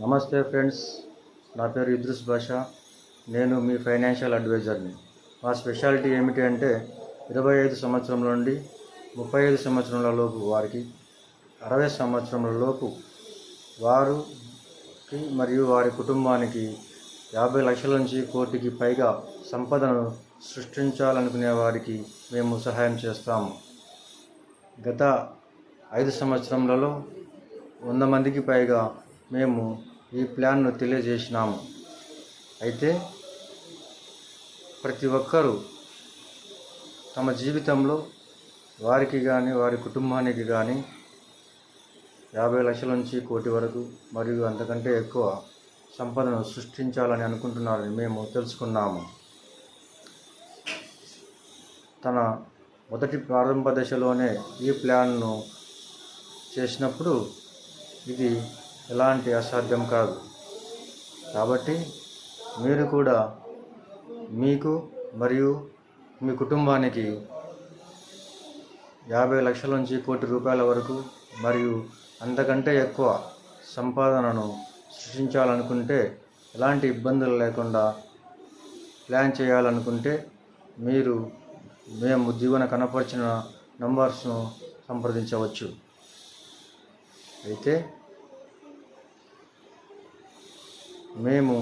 నమస్తే ఫ్రెండ్స్, నా పేరు ఇద్రుస్ బాషా. నేను మీ ఫైనాన్షియల్ అడ్వైజర్ని. మా స్పెషాలిటీ ఏమిటి అంటే 25 సంవత్సరంల నుండి 35 సంవత్సరాల లోపు వారికి, 60 సంవత్సరముల లోపు వారికి మరియు వారి కుటుంబానికి 50 లక్షల నుంచి కోటికి పైగా సంపదను సృష్టించాలనుకునే వారికి మేము సహాయం చేస్తాము. గత 5 సంవత్సరములలో 100 మందికి పైగా మేము ఈ ప్లాన్ను తెలియజేసినాము. అయితే ప్రతి ఒక్కరూ తమ జీవితంలో వారికి కానీ వారి కుటుంబానికి కానీ 50 లక్షల నుంచి కోటి వరకు మరియు అంతకంటే ఎక్కువ సంపదను సృష్టించాలని అనుకుంటున్నారని మేము తెలుసుకున్నాము. తన మొదటి ప్రారంభ దశలోనే ఈ ప్లాన్ను చేసినప్పుడు ఇది ఎలాంటి అసాధ్యం కాదు. కాబట్టి మీరు కూడా మీకు మరియు మీ కుటుంబానికి 50 లక్షల నుంచి కోటి రూపాయల వరకు మరియు అంతకంటే ఎక్కువ సంపాదనను సృష్టించాలనుకుంటే, ఎలాంటి ఇబ్బందులు లేకుండా ప్లాన్ చేయాలనుకుంటే మీరు మేము దిగువన కనపరిచిన నంబర్స్ను సంప్రదించవచ్చు. అయితే మేము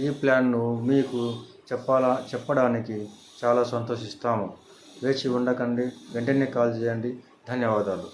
ఈ ప్లాన్ను మీకు చెప్పడానికి చాలా సంతోషిస్తాము. వేచి ఉండకండి, వెంటనే కాల్ చేయండి. ధన్యవాదాలు.